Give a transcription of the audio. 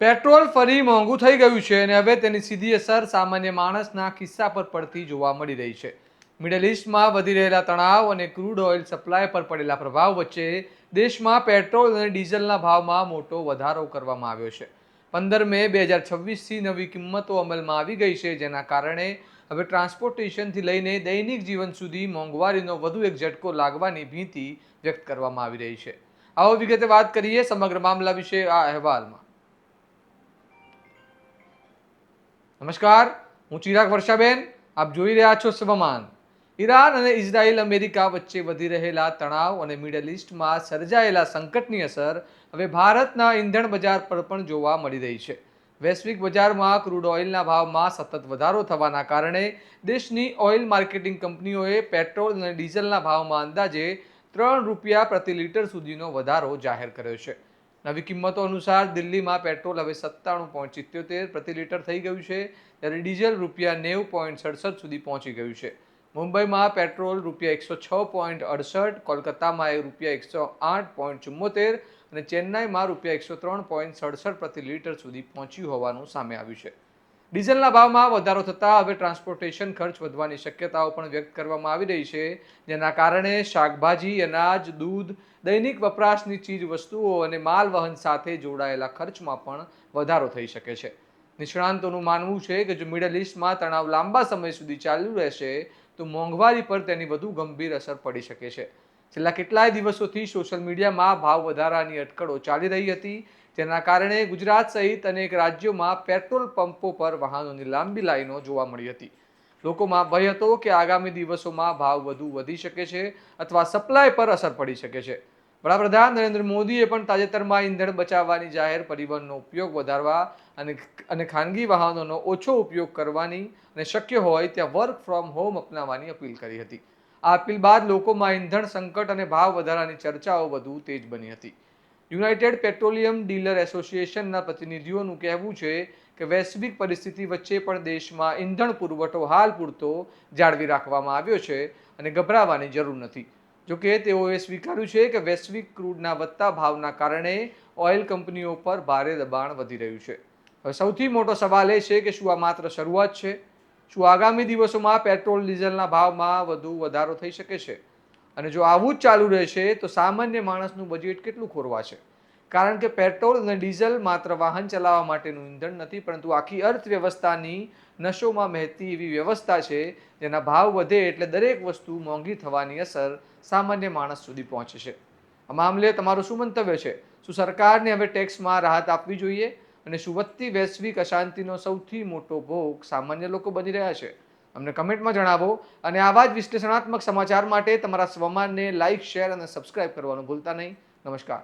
Petrol ફરી મોંઘું થઈ ગયું છે અને હવે તેની સીધી અસર સામાન્ય માણસના ખિસ્સા પર પડતી જોવા મળી રહી છે. મિડલ ઇસ્ટમાં વધી રહેલા તણાવ અને ક્રૂડ ઓઇલ સપ્લાય પર પડેલા પ્રભાવ વચ્ચે દેશમાં પેટ્રોલ અને ડીઝલના ભાવમાં મોટો વધારો કરવામાં આવ્યો છે. 15 મે 2026થી નવી કિંમતો અમલમાં આવી ગઈ છે, જેના કારણે હવે ટ્રાન્સપોર્ટેશનથી લઈને દૈનિક જીવન સુધી મોંઘવારીનો વધુ એક ઝટકો લાગવાની ભીતિ વ્યક્ત કરવામાં આવી રહી છે. આવો વિગતે વાત કરીએ સમગ્ર મામલા વિશે આ અહેવાલમાં. નમસ્કાર, હું ચિરાગ વર્ષાબેન. આપ જોઈ રહ્યા છો સ્વમાન. ઈરાન અને ઇઝરાયલ અમેરિકા વચ્ચે વધી રહેલા તણાવ અને મિડલ ઇસ્ટમાં સર્જાયેલા સંકટની અસર હવે ભારતના ઇંધણ બજાર પર પણ જોવા મળી રહી છે. વૈશ્વિક બજારમાં ક્રૂડ ઓઇલના ભાવમાં સતત વધારો થવાના કારણે દેશની ઓઇલ માર્કેટિંગ કંપનીઓએ પેટ્રોલ અને ડીઝલના ભાવમાં અંદાજે ₹3 પ્રતિ લીટર સુધીનો વધારો જાહેર કર્યો છે. નવી કિંમતો અનુસાર દિલ્હીમાં પેટ્રોલ હવે 97.77 પ્રતિ લીટર થઈ ગયું છે, જ્યારે ડીઝલ ₹90.67 સુધી પહોંચી ગયું છે. મુંબઈમાં પેટ્રોલ ₹106.68, કોલકાતામાં ₹108.74 અને ચેન્નાઈમાં ₹103.67 પ્રતિ લીટર સુધી પહોંચ્યું હોવાનું સામે આવ્યું છે. ડીઝલના ભાવમાં વધારો થતાં હવે ટ્રાન્સપોર્ટેશન ખર્ચ વધવાની શક્યતાઓ પણ વ્યક્ત કરવામાં આવી રહી છે, જેના કારણે શાકભાજી, અનાજ, દૂધ, દૈનિક વપરાશની ચીજ વસ્તુઓ અને માલ વહન સાથે જોડાયેલા ખર્ચમાં પણ વધારો થઈ શકે છે. નિષ્ણાંતોનું માનવું છે કે જો મિડલ ઇસ્ટમાં તણાવ લાંબા સમય સુધી ચાલુ રહેશે તો મોંઘવારી પર તેની વધુ ગંભીર અસર પડી શકે છે. છેલ્લા કેટલાય દિવસોથી સોશિયલ મીડિયામાં ભાવ વધારાની અટકળો ચાલી રહી હતી, જેના કારણે ગુજરાત સહિત અનેક રાજ્યોમાં પેટ્રોલ પંપો પર વાહનોની લાંબી લાઈનો જોવા મળી હતી. લોકોમાં ભય હતો કે આગામી દિવસોમાં ભાવ વધુ વધી શકે છે અથવા સપ્લાય પર અસર પડી શકે છે. વડાપ્રધાન નરેન્દ્ર મોદીએ પણ તાજેતરમાં ઈંધણ બચાવવાની, જાહેર પરિવહનનો ઉપયોગ વધારવા અને ખાનગી વાહનોનો ઓછો ઉપયોગ કરવાની અને શક્ય હોય ત્યાં વર્ક ફ્રોમ હોમ અપનાવવાની અપીલ કરી હતી. આ અપીલ બાદ લોકોમાં ઈંધણ સંકટ અને ભાવ વધારાની ચર્ચાઓ વધુ તેજ બની હતી. યુનાઇટેડ પેટ્રોલિયમ ડીલર એસોસિએશનના પ્રતિનિધિઓનું કહેવું છે કે વૈશ્વિક પરિસ્થિતિ વચ્ચે પણ દેશમાં ઈંધણ પુરવઠો હાલ પૂરતો જાળવી રાખવામાં આવ્યો છે અને ગભરાવાની જરૂર નથી. જોકે તેઓએ સ્વીકાર્યું છે કે વૈશ્વિક ક્રૂડના વધતા ભાવના કારણે ઓઇલ કંપનીઓ પર ભારે દબાણ વધી રહ્યું છે. હવે સૌથી મોટો સવાલ એ છે કે શું આ માત્ર શરૂઆત છે? શું આગામી દિવસોમાં પેટ્રોલ ડીઝલના ભાવમાં વધુ વધારો થઈ શકે છે? અને જો આવું જ ચાલુ રહેશે તો સામાન્ય માણસનું બજેટ કેટલું ખોરવાશે? કારણ કે પેટ્રોલ અને ડીઝલ માત્ર વાહન ચલાવવા માટેનું ઈંધણ નથી, પરંતુ આખી અર્થવ્યવસ્થાની નશોમાં વહેતી એવી વ્યવસ્થા છે, જેના ભાવ વધે એટલે દરેક વસ્તુ મોંઘી થવાની અસર સામાન્ય માણસ સુધી પહોંચે છે. આ મામલે તમારું શું મંતવ્ય છે? શું સરકારને હવે ટેક્સમાં રાહત આપવી જોઈએ? અને શું વધતી વૈશ્વિક અશાંતિનો સૌથી મોટો ભોગ સામાન્ય લોકો બની રહ્યા છે? અમને કમેન્ટમાં જણાવો અને આવા જ વિશ્લેષણાત્મક સમાચાર માટે તમારા સ્વમાનને લાઇક, શેર અને સબસ્ક્રાઇબ કરવાનું ભૂલતા નહીં. નમસ્કાર.